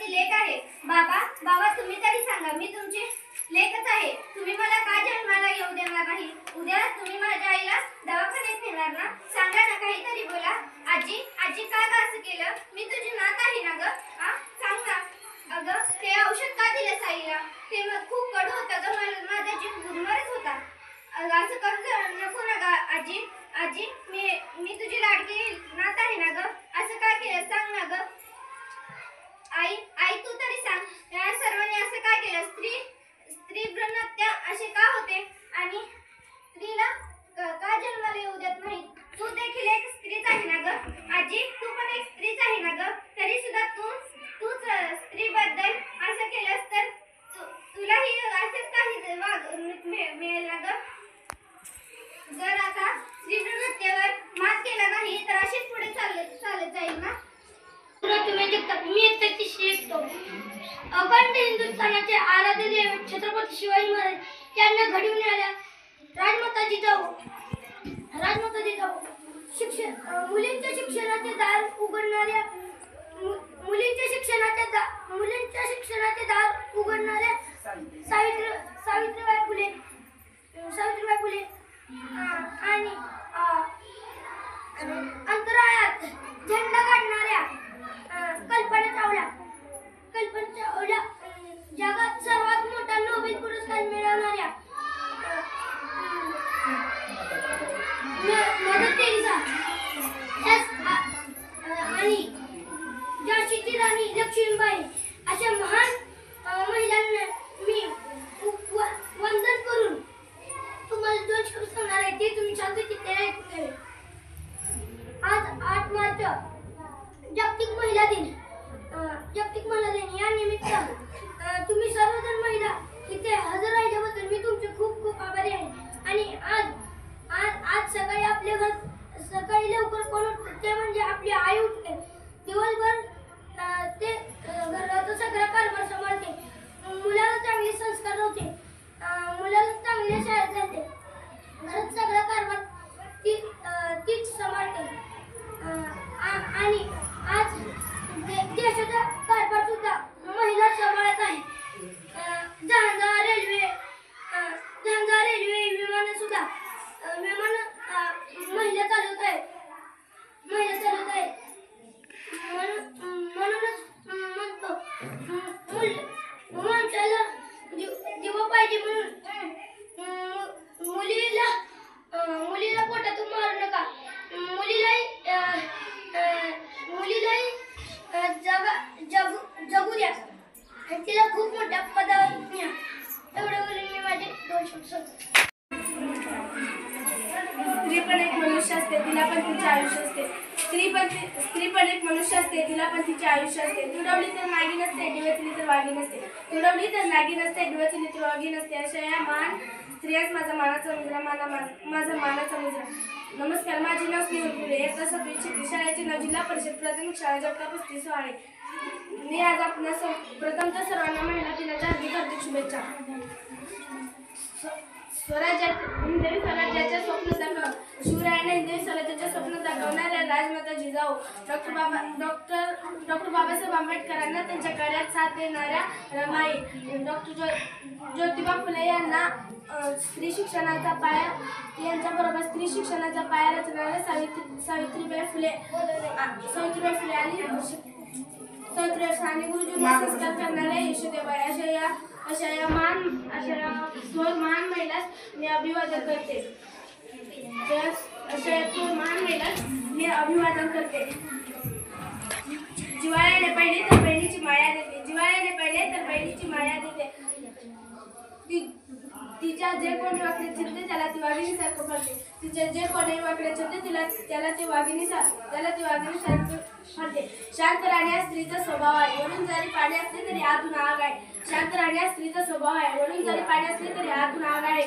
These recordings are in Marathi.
देवाची लेक आहे। बाबा बाबा तुम्ही तरी सांगा, मी तुमची लेकच आहे, तुम्ही मला का जन्माला येऊ देणार नाही? उद्या तुम्ही माझ्या आईला दवाखान्यात नेणार ना? सांगा ना, काहीतरी बोला। आजी आजी का असं केलं? मी तुझी नात आहे ना ग, सांग ना। अगं ते औषध का दिलं आईला? ते खूप कडू होतं ग, माझा जीव गुदमरत होता। असं करू नको ना ग आजी। आजी मी तुझी लाडकी नात आहे ना ग, असं का केलं सांग ना ग। आई आई तू तरी सांग, या सर्वांनी असं का केलं? स्त्री भ्रूण हत्या असे का होते आणि स्त्रीला का जन्माला येऊ देत नाही? तू देखील एक स्त्रीच आहे ना ग आजी, तू पण एक स्त्रीच आहे ना ग, तरी सुद्धा तूच स्त्रीबद्दल असं केलंस तर तुलाही असेच काही मिळेल ना ग। जर आता स्त्री भ्रूण हत्येवर मात केला नाही तर अशीच पुढे चालत जाईल ना। मी इयत्ता शिकतो। अखंड हिंदुस्थानाचे आराध्य दैवत छत्रपती शिवाजी महाराज यांना घडवून आल्या राजमाता जिजाऊ मुलींच्या शिक्षणाचे दार उघडणाऱ्या मुलींच्या शिक्षणाचे दार उघडणाऱ्या सावित्रीबाई फुले आणि अंतराळात झेंडा काढणाऱ्या कल्पना चावला जगात सर्वात मोठा नोबेल पुरस्कार मिळवणाऱ्या मदर टेरेसा आणि झाशीची राणी लक्ष्मीबाई अशा महान महिलांना मी वंदन करून तुम्हाला दोन शब्द सांगणार आहे, ते तुम्ही शांततेने ऐकून घ्यावे। आज 8 मार्च जागतिक महिला दिन या निमित्त तुम्ही सर्वजण महिला इथे हजर राहिल्याबद्दल मी तुमचे खूप खूप आभारी आहे। आणि आज सकाळी आपल्या घर सकाळी लवकर कोण उठते ते म्हणजे आपली आई उठते। दिवसभर ते घराचा सगळा कारभार सांभाळते, मुलाला चांगले संस्कार होते, मुलाला चांगल्या शाळेत जाते, घरात सगळा कारभार तीच सांभाळते। आणि आज देशाचा कारभार सुद्धा महिला सांभाळत आहे। जहांगीर रेल्वे विमान सुद्धा महिला चालवत आहे। म्हणूनच म्हणतो माणसाला जीव पाहिजे, म्हणून मुलीला पोटातून मारू नका, मुलीलाही जगू द्या, तिला खूप मोठ्या पदावर न्या। एवढं बोलून मी माझे 2 शब्द संपवतो। स्त्री पण एक मनुष्य असते, तिला पण तिचे आयुष्य असते। स्त्री पण एक मनुष्य असते, तिला पण तिचे आयुष्य असते। तुडवली तर नागी नसते, डिवचली तर वागी नसते। तुडवली तर नागी नसते, डिवचली तर वागी नसते। अशा या महान स्त्रियाच माझा मानाचा मुजरा, माझा मानाचा मुजरा। नमस्कार, माझे नाव स्नेहल फुले, इयत्ता 7वी शिकते। शाळेचे नाव जिल्हा परिषद प्राथमिक शाळा जगता 35 वाळे। मी आज आपल्या प्रथमतः सर्वांना महिला दिनाच्या हार्दिक शुभेच्छा। हिंदवी स्वराज्याचे स्वप्न शिवरायांना हिंदवी स्वराज्याचे स्वप्न दाखवणाऱ्या राजमाता जिजाऊ, डॉक्टर बाबासाहेब आंबेडकरांना त्यांच्या कार्यात साथ देणाऱ्या रमाई, ज्योतिबा फुले यांना स्त्री शिक्षणाचा पाया रचणाऱ्या सावित्रीबाई फुले आणि गुरुजींना संस्कार करणाऱ्या यशोदेबाई अशा या महान महिलास मी अभिवादन करते। जिव्हाळ्याने पहिले तर बहिणीची माया देते, तिच्या जे कोणी वाकडे चिरते त्याला ती वाघिणीसारखं पडते, तिच्या जे कोणी वाकडे चिरते त्याला ती वाघिणीसारखं पडते। शांत राहण्या स्त्रीचा स्वभाव आहे, वरून जरी पाणी असले तरी आतून आग आहे। शांत राहण्या स्त्रीचा स्वभाव आहे, वरून जरी पाणी असले तरी आतून आग आहे।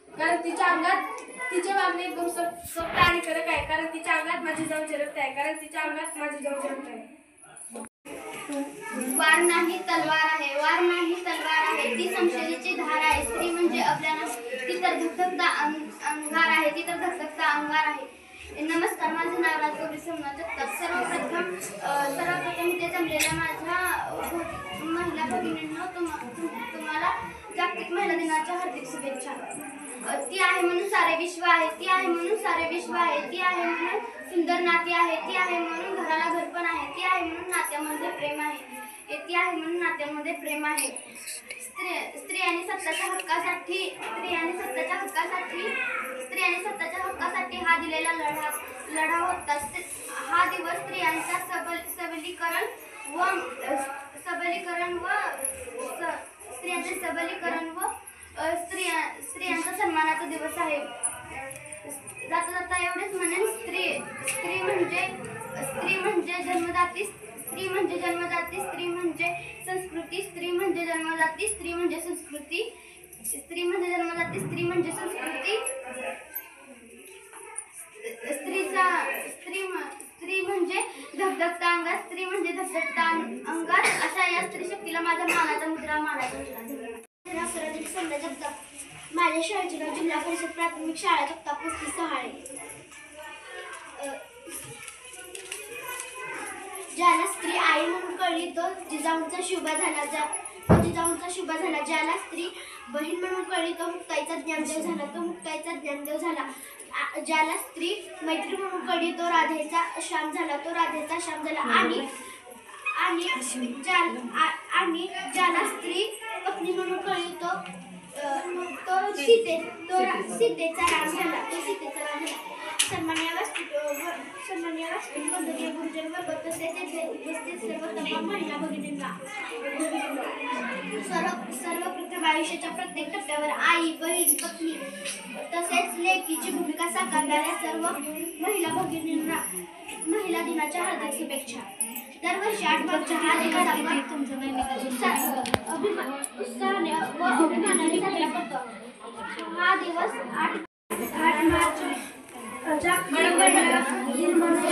कारण तिचे वागणे एकदम सोप्प आणि कडक आहे, कारण तिच्या अंगात माझी जाऊन चिरत आहे। वार नाही तलवार आहे, ती संशयाची धार आहे। स्त्री म्हणजे आपल्याला ती तर धगधगता अंगार आहे, नमस्कार, माझं नाव राजगौरी सोमनाथ जगताप. सर्वप्रथम इथे जमलेल्या माझ्या महिला भगिनींनो तुम्हाला जागतिक महिला दिनाच्या हार्दिक शुभेच्छा. ती आहे म्हणून सारे विश्व आहे, ती आहे म्हणून सारे विश्व आहे, ती आहे म्हणून सुंदर नाती आहे, ती आहे म्हणून घराला घरपण आहे, ती आहे म्हणून नात्यामध्ये प्रेम आहे, ती आहे म्हणून नात्यामध्ये प्रेम आहे. स्त्रियांनी स्वतःच्या हक्कासाठी हा दिलेला लढा होता. हा दिवस स्त्रियांच्या सबलीकरण व स्त्रियांचा सन्मानाचा दिवस आहे. जाता जाता एवढेच म्हणेन, स्त्री म्हणजे जन्मदाती, स्त्री म्हणजे जन्मदाती, स्त्री म्हणजे संस्कृती, स्त्री म्हणजे जन्मदाती, स्त्री म्हणजे संस्कृती, स्त्री म्हणजे जन्मदाती, स्त्री म्हणजे संस्कृती. स्त्री म्हणजे धगधगता अंगात, स्त्री म्हणजे धगधगता अंगात. अशा या स्त्री शक्तीला माझ्या मानाचा मुद्रा समजा जगताप. माझ्या शाळेचे नाव जिल्हा परिषद प्राथमिक शाळा जगताप वस्ती सहाळे. ज्याला स्त्री आई म्हणून कळली तो जिजाऊंचा शुभा झाला, ज्याला स्त्री बहीण म्हणून कळली तो मुक्ताईचा ज्ञानदेव झाला, ज्याला स्त्री मैत्री म्हणून कळली तो राधेचा श्याम झाला, आणि ज्याला स्त्री पत्नी म्हणून कळली तो सीतेचा राम झाला. सन्माननीय व्यासपीठ वंदनीय गुरुजन वर्ग तसेच येथे उपस्थित सर्व तमाम महिला भगिनींना सर्वप्रथम आयुष्याच्या प्रत्येक टप्प्यावर आई, बहीण, पत्नी तसेच लेकीची भूमिका साकारणाऱ्या सर्व महिला भगिनींना महिला दिनाच्या हार्दिक शुभेच्छा. दरवर्षी 8 मार्चच्या हा दिवस उत्साहाने व अभिमानाने साजरा करतो. हा दिवस 8 मार्च जागतिक महिला दिन म्हणून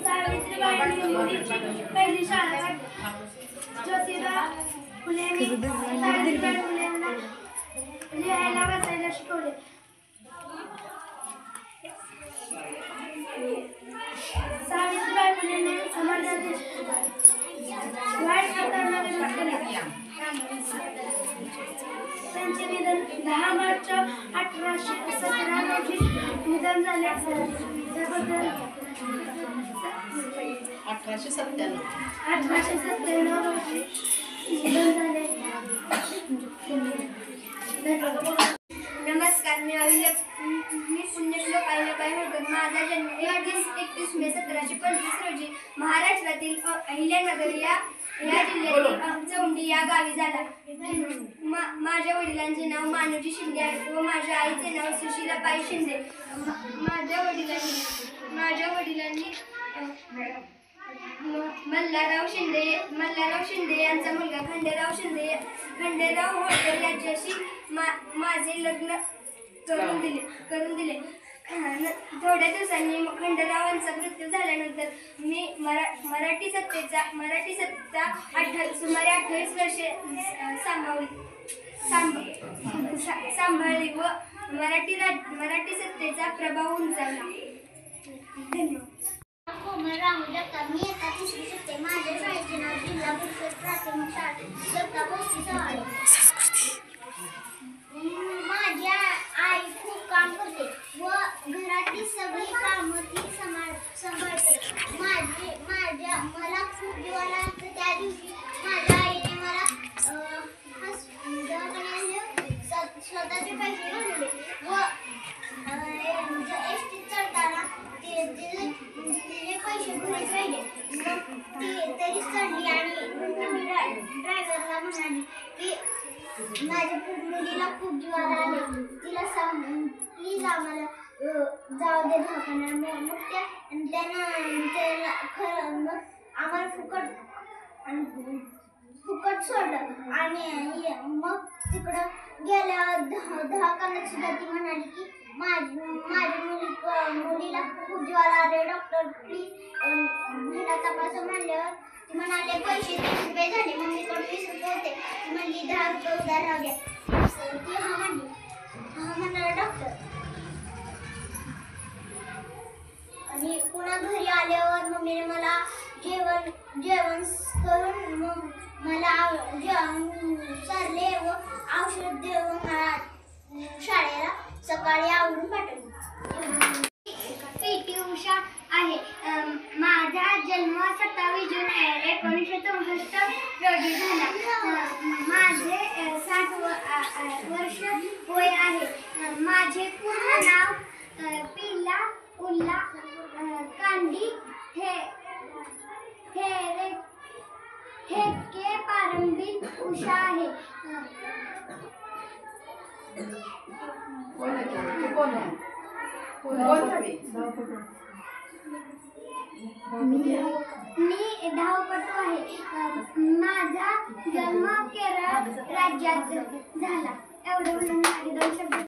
सावित्रीबाई फुलेंची पहिली शाळा. ज्योतिबा फुलेंनी सावित्रीबाई फुलेंना लिहायला वाचायला शिकवले. सावित्रीबाई फुलेंनी समाजातील वाईट प्रकारांमध्ये लढा दिला. त्यांचे निधन 10 मार्च 1817 रोजी निधन झाले. त्याबद्दल 1897 रोजी निधन झाले. नमस्कार, मी पुण्यश्लोक अहिल्याबाई होळकर. माझा जन्म 31 मे 1725 रोजी महाराष्ट्रातील अहिल्यानगर या जिल्ह्यातील चौंडी या गावी झाला. माझ्या वडिलांचे नाव मानवजी शिंदे आहे व माझ्या आईचे नाव सुशीलाबाई शिंदे. माझ्या वडिलांनी मल्हारराव शिंदे यांचा मुलगा खंडेराव होळकर यांच्याशी माझे लग्न करून दिले. थोड्या दिवसांनी खंडेरावांचा मृत्यू झाल्यानंतर मी मराठी सत्ता सुमारे 28 वर्षे सांभाळली व मराठी सत्तेचा प्रभाव उंचावला. धन्यवाद. कोमल रामू जगताप. मी आता 3री शिकते. माझ्या शाळेचे नाव जिल्हा परिषद प्राथमिक शाळा जगताप वस्ती सहाळे. माझ्या आई खूप काम करते व घरातील सगळी कामं ती सांभाळते. मला खूप जीवाला लागतं. त्या दिवशी माझ्या आईने मला स्वतःचे पैसे घालवले व एसटीत चढताना तिचे पैसे घरीच राहिले. मग ती तरी चढली आणि ड्रायव्हरला म्हणाली की माझ्या मुलीला खूप जीवाला आले, तिला सांग प्लीज आम्हाला जाऊ दे दवाखान्यात. मग त्यानं खरं मग आम्हाला फुकट सोडलं आणि मग तिकडं गेल्यावर दवाखान्यात सुद्धा ती म्हणाली की माझ्या मुलीला खूप ज्वाला आले, डॉक्टर प्लीज महिला तपासा. म्हणल्यावर ती म्हणाले पैसे 30 रुपये झाले, मम्मीकडे 20 रुपये होते. ती म्हणली 10 रुपये उधार राहू द्या. ती हा म्हणली. हा म्हणाला डॉक्टर मी पुन्हा घरी आल्यावर मम्मीने मला जेवण करून मग मला जेवण चालले व औषध देऊन मला शाळेला सकाळी आवरून पाठवले. पी.टी. उषा आहे. माझा जन्म 27 जून 1964 रोजी झाला. माझे 60 वर्ष वय आहे. माझे पूर्ण नाव पिला उल्ला कांडी ठेके पारंबी उषा आहे. मी धावपटू आहे. माझा जन्म केरळ राज्यात झाला. एवढं म्हणून माझे 2 शब्द